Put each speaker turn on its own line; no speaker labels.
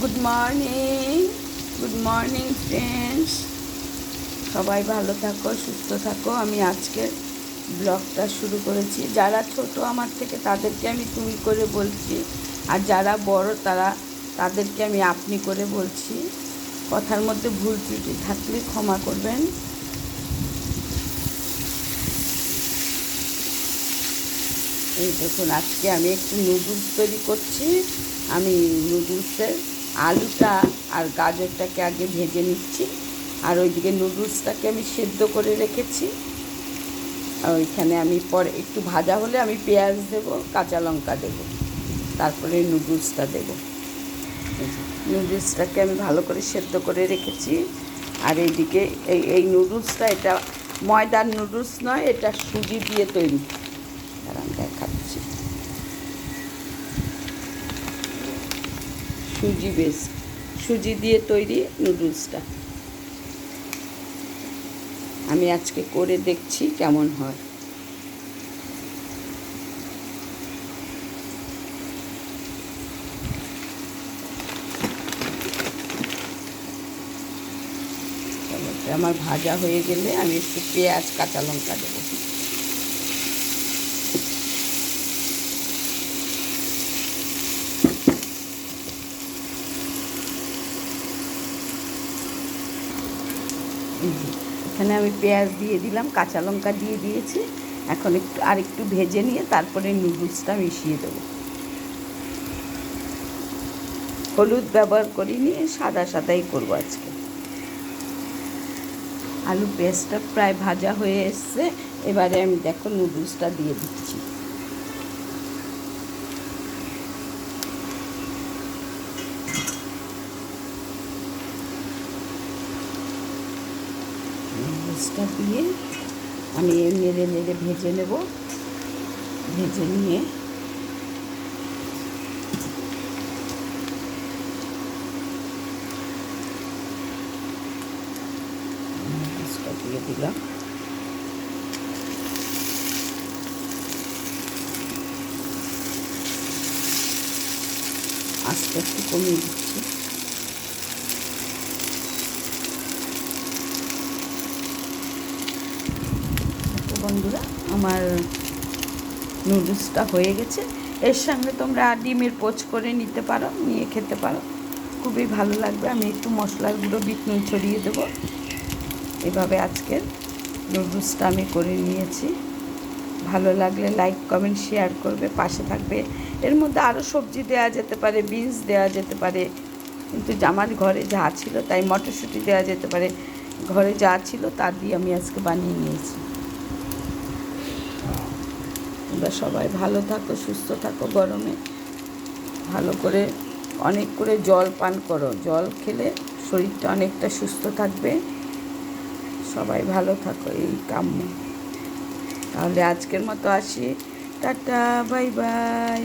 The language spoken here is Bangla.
Good morning, good morning friends. সবাই ভালো থাকো, সুস্থ থাকো। আমি আজকে ব্লগটা শুরু করেছি। যারা ছোট আমার থেকে তাদেরকে আমি তুমি করে বলছি, আর যারা বড় তাদেরকে আমি আপনি করে বলছি। কথার মধ্যে ভুল ত্রুটি থাকলে ক্ষমা করবেন। এই দেখুন, আজকে আমি একটু নুডলস তৈরি করছি। আমি নুডলসের আলুটা আর গাজরটাকে আগে ভেজে নিচ্ছি, আর ওইদিকে নুডলসটাকে আমি সেদ্ধ করে রেখেছি। আর ওইখানে আমি পরে একটু ভাজা হলে আমি পেঁয়াজ দেবো, কাঁচা লঙ্কা দেবো, তারপরে নুডলসটা দেবো। নুডলসটাকে আমি ভালো করে সেদ্ধ করে রেখেছি। আর এইদিকে এই নুডলসটা, এটা ময়দার নুডলস নয়, এটা সুজি দিয়ে তৈরি। আমি দেখাচ্ছি, সুজি দিয়ে তৈরি নুডলসটা। আমি আজকে করে দেখছি কেমন হয়। আমার ভাজা হয়ে গেলে আমি একটু পেঁয়াজ কাঁচা লঙ্কা দেবো। এখানে আমি পেঁয়াজ দিয়ে দিলাম, কাঁচা লঙ্কা দিয়ে দিয়েছি। এখন একটু ভেজে নিয়ে তারপরে নুডলসটা মিশিয়ে দেবো। হলুদ ব্যবহার করিনি, সাদাই করবো আজকে। আলু পেঁয়াজটা প্রায় ভাজা হয়ে এসছে। এবারে আমি দেখো নুডলসটা দিয়ে দিচ্ছি। নুডলসটা দিয়ে আমি নেড়ে নেড়ে ভেজে নেব। ভেজে নিয়ে নুডলসটা দিয়ে দিলাম। আস্তে একটু কমিয়ে দিচ্ছি। বন্ধুরা, আমার নুডলসটা হয়ে গেছে। এর সঙ্গে তোমরা ডিমের পোচ করে নিতে পারো, নিয়ে খেতে পারো, খুবই ভালো লাগবে। আমি একটু মশলার গুঁড়ো, বিট নুন ছড়িয়ে দেবো। এভাবে আজকের নুডলসটা আমি করে নিয়েছি। ভালো লাগলে লাইক কমেন্ট শেয়ার করবে, পাশে থাকবে। এর মধ্যে আরও সবজি দেওয়া যেতে পারে, বিনস দেওয়া যেতে পারে, কিন্তু আমার ঘরে যা ছিল তাই, মটরশুঁটি দেওয়া যেতে পারে। ঘরে যা ছিল তা দিয়ে আমি আজকে বানিয়ে নিয়েছি। তোমরা সবাই ভালো থাকো, সুস্থ থাকো। গরমে ভালো করে অনেক করে জল পান করো। জল খেলে শরীরটা অনেকটা সুস্থ থাকবে। সবাই ভালো থাকো, এই কাম্য। তাহলে আজকের মতো আসি, টাটা, বাই বাই।